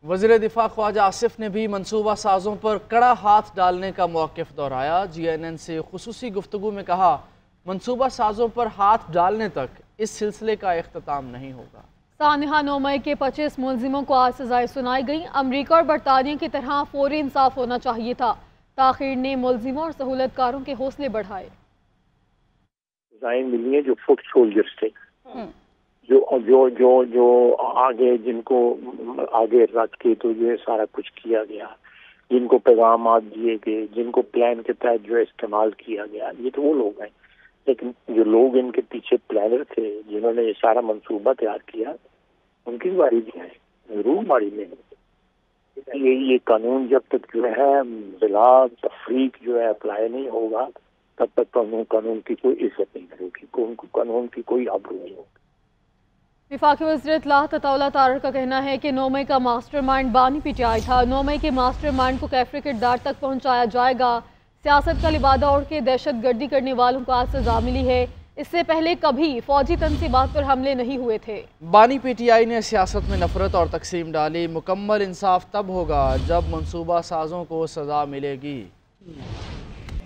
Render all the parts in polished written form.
वज़ीर दिफा ख्वाजा आसिफ ने भी मनसूबा साजों पर कड़ा हाथ डालने का मौक़िफ़ दोहराया। GNN से खुसूसी गुफ्तगू में कहा, मनसूबा साजों पर हाथ डालने तक इस सिलसिले का इख्तिताम नहीं होगा। सानिहा 9 मई के 25 मुलजिमों को आज सजाएं सुनाई गई। अमरीका और बरतानिया की तरह फौरी इंसाफ होना चाहिए था। ताखीर ने मुलजिमों और सहूलतकारों के हौसले बढ़ाए। सजाएं मिली है जो फुट सोल्जर्स थे, जो जो जो जो आगे, जिनको आगे रख के तो ये सारा कुछ किया गया, जिनको पैगाम दिए गए, जिनको प्लान के तहत जो इस्तेमाल किया गया, ये तो वो लोग हैं। लेकिन जो लोग इनके पीछे प्लानर थे, जिन्होंने ये सारा मंसूबा तैयार किया, उनकी बारी भी है, जरूर बारी में। ये कानून जब तक जो है बिला तफरीक जो है अप्लाई नहीं होगा, तब तक कानून की कोई इज्जत नहीं करेगी, कानून की कोई आबरू नहीं होगी। वफाकी वज़ीर इत्तलाह ततौला तारड़ का कहना है कि 9 मई का मास्टरमाइंड बानी PTI था। 9 मई के मास्टरमाइंड को कैफरे किरदार तक पहुँचाया जाएगा। सियासत का लिबादा ओढ़ के दहशत गर्दी करने वालों को आज सजा मिली है। इससे पहले कभी फौजी तंसीबात पर हमले नहीं हुए थे। बानी PTI ने सियासत में नफरत और तकसीम डाली। मुकम्मल इंसाफ तब होगा जब मनसूबा साजों को सजा मिलेगी।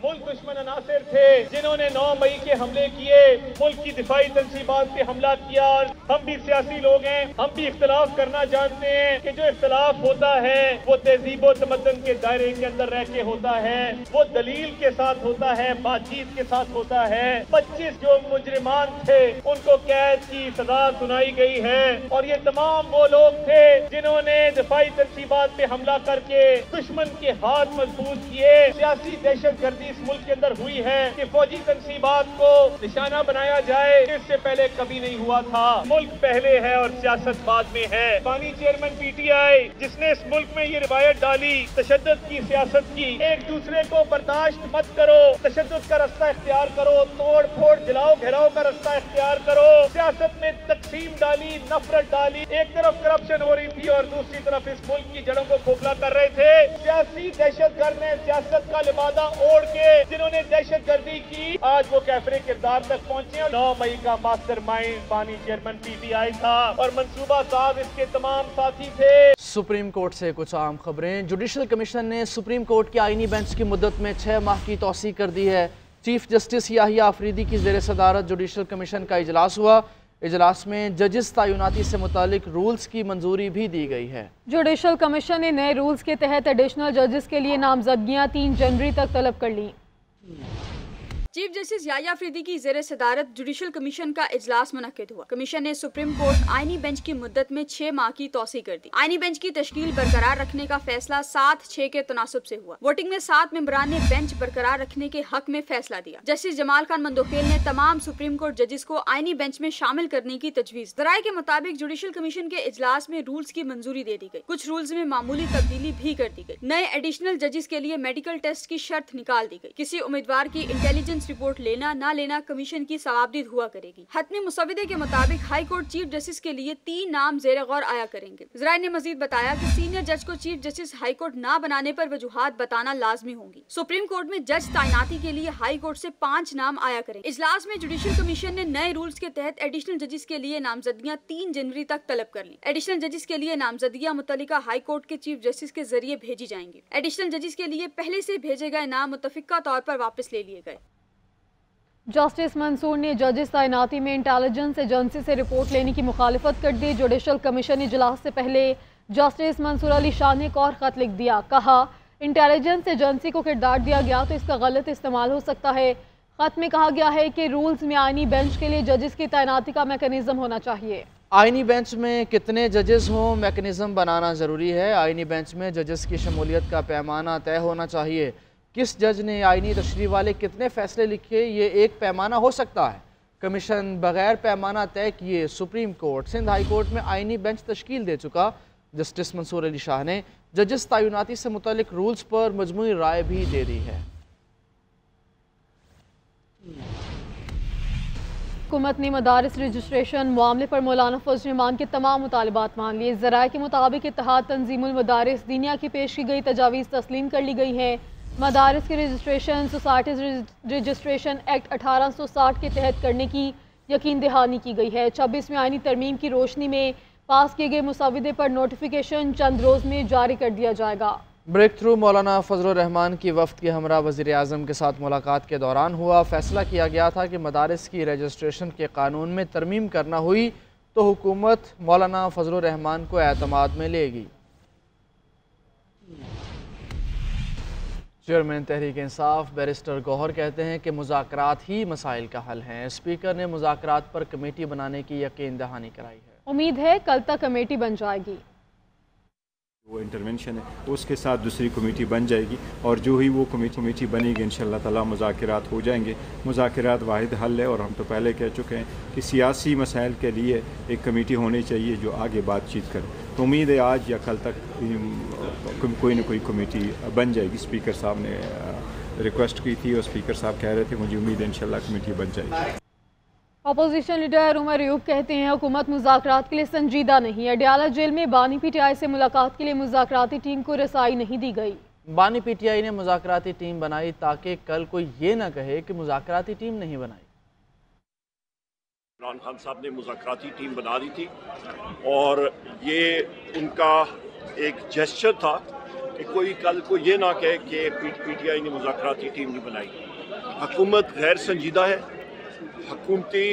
मुल्क दुश्मन अनासिर थे जिन्होंने 9 मई के हमले किए, मुल्क की दिफाई तंसीबात पे हमला किया। और हम भी सियासी लोग हैं, हम भी इख्तलाफ करना जानते हैं कि जो इख्तलाफ होता है वो तहजीब व तमद्दन के दायरे के अंदर रह के होता है, वो दलील के साथ होता है, बातचीत के साथ होता है। 25 जो मुजरिमान थे उनको कैद की सजा सुनाई गई है और ये तमाम वो लोग थे जिन्होंने दिफाई तंसीबात पे हमला करके दुश्मन के हाथ मजबूत किए। सियासी दहशत गर्दी इस मुल्क के अंदर हुई है कि फौजी तंसीबात को निशाना बनाया जाए, इससे पहले कभी नहीं हुआ था। मुल्क पहले है और सियासत बाद में है। बानी चेयरमैन PTI जिसने इस मुल्क में ये रिवायत डाली तशद्दुद की सियासत की, एक दूसरे को बर्दाश्त मत करो, तशद्दुद का रास्ता इख्तियार करो, तोड़ फोड़ जलाओ घेराव का रास्ता इख्तियार करो। सियासत में तकसीम डाली, नफरत डाली, एक तरफ करप्शन हो रही थी और दूसरी तरफ इस मुल्क की जड़ों को खोखला कर रहे थे। सियासी दहशतगर्द ने सियासत का लिबादा ओढ़ के जिन्होंने दहशत गर्दी की, आज वो कैफरे किरदार तक पहुंचे। 9 मई का मास्टरमाइंड बानी चेयरमैन PTI था और मंसूबा साहब इसके तमाम साथी थे। सुप्रीम कोर्ट से कुछ आम खबरें। जुडिशल कमीशन ने सुप्रीम कोर्ट की आईनी बेंच की मुद्दत में 6 माह की तौसी कर दी है। चीफ जस्टिस याहिया आफरीदी की ज़ेर सदारत जुडिशल कमीशन का इजलास हुआ। इजलास में जजेस तैनाती से मुतालिक रूल्स की मंजूरी भी दी गई है। जुडिशल कमीशन ने नए रूल्स के तहत एडिशनल जजेस के लिए नामजदगियां 3 जनवरी तक तलब कर ली। चीफ जस्टिस याहिया आफरीदी की ज़ेर सदारत जुडिशल कमीशन का इजलास मुनक्किद हुआ। कमीशन ने सुप्रीम कोर्ट आईनी बेंच की मुद्दत में 6 माह की तौसी कर दी। आईनी बेंच की तश्कील बरकरार रखने का फैसला 7-6 के तनासुब से हुआ। वोटिंग में 7 मेंबरान ने बेंच बरकरार रखने के हक में फैसला दिया। जस्टिस जमाल खान मंदोखेल ने तमाम सुप्रीम कोर्ट जजेस को आईनी बेंच में शामिल करने की तजवीज़। ज़राए के मुताबिक जुडिशल कमीशन के इजलास में रूल्स की मंजूरी दे दी गई। कुछ रूल्स में मामूली तब्दीली भी कर दी गई। नए एडिशनल जजेस के लिए मेडिकल टेस्ट की शर्त निकाल दी गई। किसी उम्मीदवार की इंटेलिजेंस रिपोर्ट लेना ना लेना कमीशन की सवाबदीद हुआ करेगी। हतमी मुसविदे के मुताबिक हाई कोर्ट चीफ जस्टिस के लिए 3 नाम जेर गौर आया करेंगे। ज़राए ने मजीद बताया कि सीनियर जज को चीफ जस्टिस हाई कोर्ट ना बनाने पर वजूहात बताना लाजमी होंगी। सुप्रीम कोर्ट में जज तैनाती के लिए हाई कोर्ट से 5 नाम आया करेंगे। इजलास में जुडिशल कमीशन ने नए रूल्स के तहत एडिशनल जजेस के लिए नामजदगियां 3 जनवरी तक तलब कर ली। एडिशनल जजेस के लिए नामजदगियां मुतल्लिका हाई कोर्ट के चीफ जस्टिस के जरिए भेजी जाएंगी। एडिशनल जजेस के लिए पहले से भेजे गए नाम मुतफिका तौर पर वापस ले लिए गए। जस्टिस मंसूर ने जजेस तैनाती में इंटेलिजेंस एजेंसी से रिपोर्ट लेने की मुखालिफत कर दी। जुडिशल कमीशन इजलास से पहले जस्टिस मंसूर अली शाह ने एक और खत लिख दिया। कहा, इंटेलिजेंस एजेंसी को किरदार दिया गया तो इसका गलत इस्तेमाल हो सकता है। खत में कहा गया है कि रूल्स में आईनी बेंच के लिए जजेस की तैनाती का मैकेनिज्म होना चाहिए। आईनी बेंच में कितने जजेस हों, मैकेनिज्म बनाना ज़रूरी है। आईनी बेंच में जजेस की शमूलियत का पैमाना तय होना चाहिए। किस जज ने आईनी तशरीह वाले कितने फ़ैसले लिखे, ये एक पैमाना हो सकता है। कमीशन बगैर पैमाना तय किए Supreme Court, Sindh High Court में आईनी बेंच तश्कील दे चुका। जस्टिस मंसूर अली शाह ने जजेस तैनाती से मुतालिक रूल्स पर मजमूई राय भी दे दी है। हुकूमत ने मदारिस रजिस्ट्रेशन मामले पर मौलाना फजल रहमान के तमाम मुतालबात मान लिए। ज़राए के मुताबिक इत्तेहाद तंजीमुल मदारिस दुनिया की पेश की गई तजावीज़ तस्लीम कर ली गई है। मदारिस की रजिस्ट्रेशन सोसाइटीज़ रजिस्ट्रेशन एक्ट 1860 के तहत करने की यकीन दहानी की गई है। 26 में आईनी तरमीम की रोशनी में पास किए गए मुसविदे पर नोटिफिकेशन चंद रोज में जारी कर दिया जाएगा। ब्रेक थ्रू मौलाना फजल रहमान की वफ्द के हमरा वज़ीर आज़म के साथ मुलाकात के दौरान हुआ। फैसला किया गया था कि मदारिस की रजिस्ट्रेशन के कानून में तरमीम करना हुई तो हुकूमत मौलाना फजल रहमान को एतमाद में लेगी। चेयरमैन तहरीक इंसाफ बैरिस्टर गौहर कहते हैं कि मुज़ाकरात ही मसाइल का हल हैं। स्पीकर ने मुज़ाकरात पर कमेटी बनाने की यकीन दहानी कराई है। उम्मीद है कल तक कमेटी बन जाएगी। वो इंटरवेंशन है उसके साथ दूसरी कमेटी बन जाएगी और जो ही वो कमेटी बनेगी इंशाअल्लाह ताला मुज़ाकरात हो जाएंगे। मुज़ाकरात वाहिद हल है और हम तो पहले कह चुके हैं कि सियासी मसाइल के लिए एक कमेटी होनी चाहिए जो आगे बातचीत करे। तो उम्मीद है आज या कल तक कोई ना कोई कमेटी बन जाएगी। स्पीकर साहब ने रिक्वेस्ट की थी और स्पीकर साहब कह रहे थे मुझे उम्मीद है इंशाअल्लाह कमेटी बन जाएगी। अपोजिशन लीडर उमर अयूब कहते हैं हुकूमत मुज़ाकरात के लिए संजीदा नहीं है। अडयाला जेल में बानी पीटीआई से मुलाकात के लिए मुज़ाकराती टीम को रसाई नहीं दी गई। बानी पीटीआई ने मुज़ाकराती टीम बनाई ताकि कल कोई ये ना कहे कि मुज़ाकराती टीम नहीं बनाई। इमरान खान साहब ने मुज़ाकराती टीम बना दी थी और ये उनका एक जेस्चर था कि कोई कल को ये ना कहे कि पीटीआई ने मुज़ाकराती टीम नहीं बनाई। हुकूमत गैर संजीदा है। हुकूमती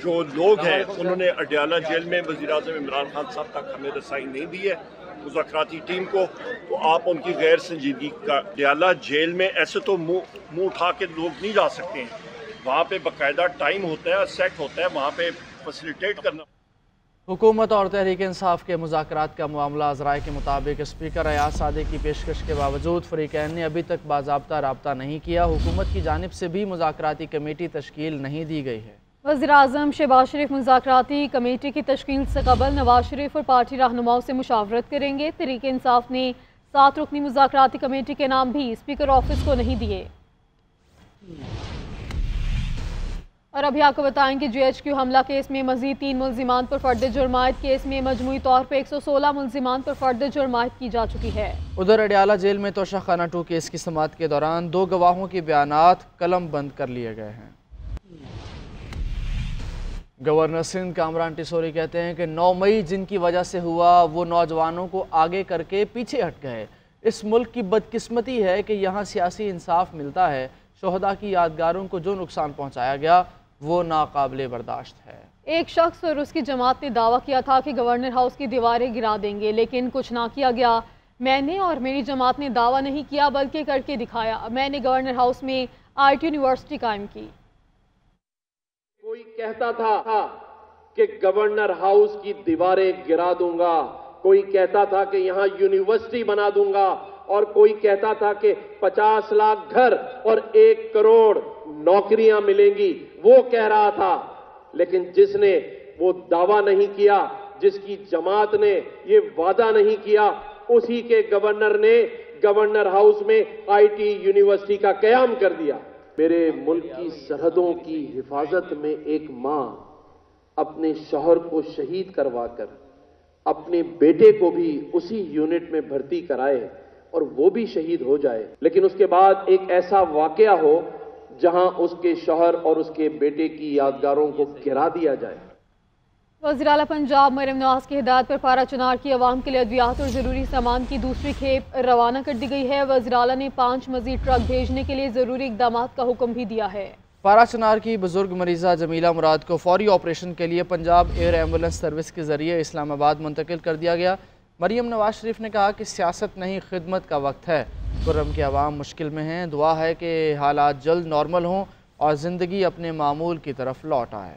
जो लोग हैं उन्होंने अडयाला जेल में वज़ीर-ए-आज़म इमरान खान साहब तक हमें रसाई नहीं दी है मुज़ाकराती टीम को। तो आप उनकी गैर संजीदगी का अडयाला जेल में ऐसे तो मुँह उठा के लोग नहीं जा सकते हैं। वहाँ पे बाकायदा टाइम होता है, सेट होता है, वहाँ पे फैसिलिटेट करना। हुकूमत और तहरीक इंसाफ के मुज़ाकरात का मामला ज़राए के मुताबिक स्पीकर अयाज सादिक की पेशकश के बावजूद फ़रीक़ैन ने अभी तक बाज़ाब्ता राब्ता नहीं किया। हुकूमत की जानिब से भी मुज़ाकराती कमेटी तश्कील नहीं दी गई है। वज़ीर-ए-आज़म शहबाज शरीफ मुज़ाकराती कमेटी की तश्कील से कबल नवाज शरीफ और पार्टी रहनुमाओं से मुशावरत करेंगे। तहरीक इंसाफ ने 7 रुकनी मुज़ाकराती कमेटी के नाम भी स्पीकर ऑफिस को नहीं दिए। और अभी आपको बताएं कि GHQ हमला केस में मजीद 3 मुल्जिमान पर फर्द जुर्मायत। केस में मजमूई तौर पर 116 मुल्जिमान पर फर्द जुर्मायत की जा चुकी है। उधर अडयाला जेल में तोशाखाना 2 केस की समाअत के दौरान 2 गवाहों के बयानात कलम बंद कर लिए गए हैं। गवर्नर सिंध कामरान टिसोरी कहते हैं कि 9 मई जिनकी वजह से हुआ वो नौजवानों को आगे करके पीछे हट गए। इस मुल्क की बदकिस्मती है कि यहाँ सियासी इंसाफ मिलता है। शोहदा की यादगारों को जो नुकसान पहुँचाया गया वो नाकाबिले बर्दाश्त है। एक शख्स और उसकी जमात ने दावा किया था कि गवर्नर हाउस की दीवारें गिरा देंगे, लेकिन कुछ ना किया गया। मैंने और मेरी जमात ने दावा नहीं किया बल्कि करके दिखाया। मैंने गवर्नर हाउस में IT यूनिवर्सिटी कायम की। कोई कहता था कि गवर्नर हाउस की दीवारें गिरा दूंगा, कोई कहता था कि यहाँ यूनिवर्सिटी बना दूंगा और कोई कहता था कि 50 लाख घर और 1 करोड़ नौकरियां मिलेंगी। वो कह रहा था, लेकिन जिसने वो दावा नहीं किया, जिसकी जमात ने ये वादा नहीं किया, उसी के गवर्नर ने गवर्नर हाउस में IT यूनिवर्सिटी का कयाम कर दिया। मेरे मुल्क की सरहदों की हिफाजत में एक मां अपने शौहर को शहीद करवाकर अपने बेटे को भी उसी यूनिट में भर्ती कराए और वो भी शहीद हो जाए, लेकिन उसके बाद एक ऐसा वाकया हो जहां उसके शौहर और उसके बेटे की यादगारों को गिरा दिया जाए। वज़ीर आला पंजाब मरियम नवाज की हिदायत पर पारा चनार की अवाम के लिए अद्वियात और ज़रूरी सामान की दूसरी खेप रवाना कर दी गई है। वज़ीर आला ने 5 मज़ीद ट्रक भेजने के लिए ज़रूरी इक़दाम का हुक्म भी दिया है। पारा चनार की बुजुर्ग मरीज़ा जमीला मुराद को फौरी ऑपरेशन के लिए पंजाब एयर एम्बुलेंस सर्विस के ज़रिए इस्लामाबाद मुंतकिल कर दिया गया। मरियम नवाज शरीफ ने कहा कि सियासत नहीं खिदमत का वक्त है। खुर्रम के अवाम मुश्किल में हैं। दुआ है कि हालात जल्द नॉर्मल हों और ज़िंदगी अपने मामूल की तरफ लौट आए।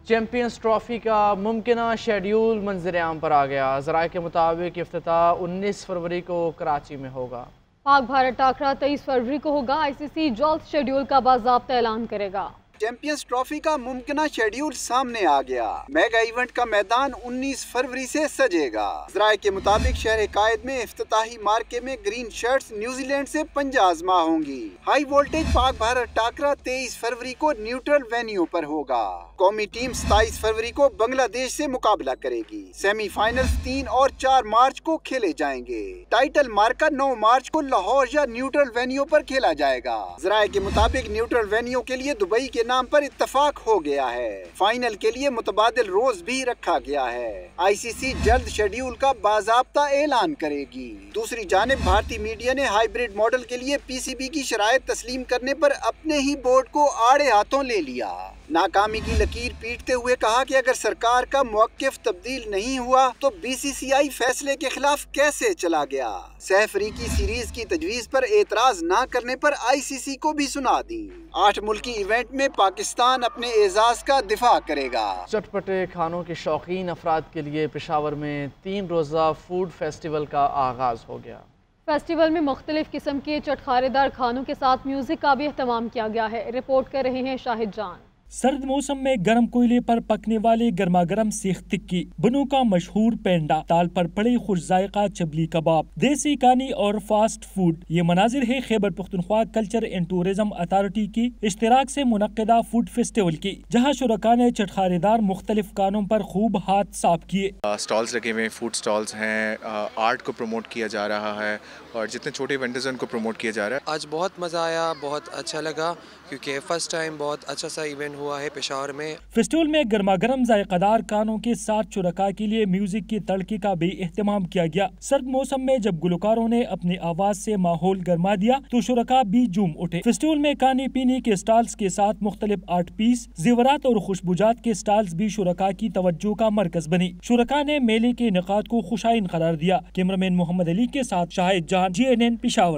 चैम्पियंस ट्रॉफी का मुमकिन शेड्यूल मंजर-ए-आम पर आ गया। ज़राए के मुताबिक इफ्तिताह 19 फरवरी को कराची में होगा। पाक भारत टाकरा 23 फरवरी को होगा। ICC जल्द शेड्यूल का बाज़ाब्ता ऐलान करेगा। चैंपियंस ट्रॉफी का मुमकिन शेड्यूल सामने आ गया। मेगा इवेंट का मैदान 19 फरवरी से सजेगा। ज़राए के मुताबिक शहर कायद में इफ्तिताही मार्के में ग्रीन शर्ट्स न्यूजीलैंड से पंजा आजमा होंगी। हाई वोल्टेज पाक भारत टाकरा 23 फरवरी को न्यूट्रल वेन्यू पर होगा। कौमी टीम 27 फरवरी को बांग्लादेश से मुकाबला करेगी। सेमीफाइनल्स 3 और 4 मार्च को खेले जाएंगे। टाइटल मार्का 9 मार्च को लाहौर या न्यूट्रल वेन्यू पर खेला जाएगा। ज़राए के मुताबिक न्यूट्रल वेन्यू के लिए दुबई के नाम पर इत्तफाक हो गया है। फाइनल के लिए मुतबादिल रोज भी रखा गया है। ICC जल्द शेड्यूल का बाज़ाब्ता ऐलान करेगी। दूसरी जानिब भारतीय मीडिया ने हाइब्रिड मॉडल के लिए PCB की शराइत तस्लीम करने पर अपने ही बोर्ड को आड़े हाथों ले लिया। नाकामी की लकीर पीटते हुए कहा कि अगर सरकार का मौक़िफ़ तब्दील नहीं हुआ तो BCCI फैसले के खिलाफ कैसे चला गया। सहफरीकी सीरीज की तजवीज़ पर एतराज न करने पर ICC को भी सुना दी। 8 मुल्की इवेंट में पाकिस्तान अपने एजाज का दिफा करेगा। चटपटे खानों के शौकीन अफराद के लिए पेशावर में 3 रोज़ा फूड फेस्टिवल का आगाज हो गया। फेस्टिवल में मुख्तलिफ किस्म के चटखारेदार खानों के साथ म्यूजिक का भी एहतमाम किया गया है। रिपोर्ट कर रहे हैं शाहिद जान। सर्द मौसम में गर्म कोयले पर पकने वाले गर्मा गर्म सीख टिक्की, बनू का मशहूर पेंडा, ताल पर पड़े खुश जायका चबली कबाब, देसी कानी और फास्ट फूड, ये मनाजिर है Khyber Pakhtunkhwa culture and tourism authority की इश्तिराक से मुनक्किदा फूड फेस्टिवल की, जहाँ शुरका ने चटखारेदार मुख्तलिफ कानों पर खूब हाथ साफ किए। स्टॉल्स लगे हुए, फूड स्टॉल्स हैं, आर्ट को प्रमोट किया जा रहा है और जितने छोटे वेंडर्स हैं उनको प्रमोट किया जा रहा है। आज बहुत मज़ा आया, बहुत अच्छा लगा क्योंकि फर्स्ट टाइम बहुत अच्छा सा इवेंट हुआ है पेशावर में। फेस्टिवल में गर्मा गर्म जायकादार कानों के साथ शुरका के लिए म्यूजिक की तड़के का भी एहतमाम किया गया। सर्द मौसम में जब गुलकारों ने अपनी आवाज से माहौल गर्मा दिया तो शुरका भी झूम उठे। फेस्टिवल में खाने पीने के स्टॉल्स के साथ मुख्तलिफ आर्ट पीस, जेवरात और खुशबुजात के स्टॉल्स भी शुरका की तवज्जो का मरकज बनी। शुरका ने मेले के इनेकाद को खुशाइन करार दिया। कैमरामैन मोहम्मद अली के साथ शाहिद जान, GNN पेशावर।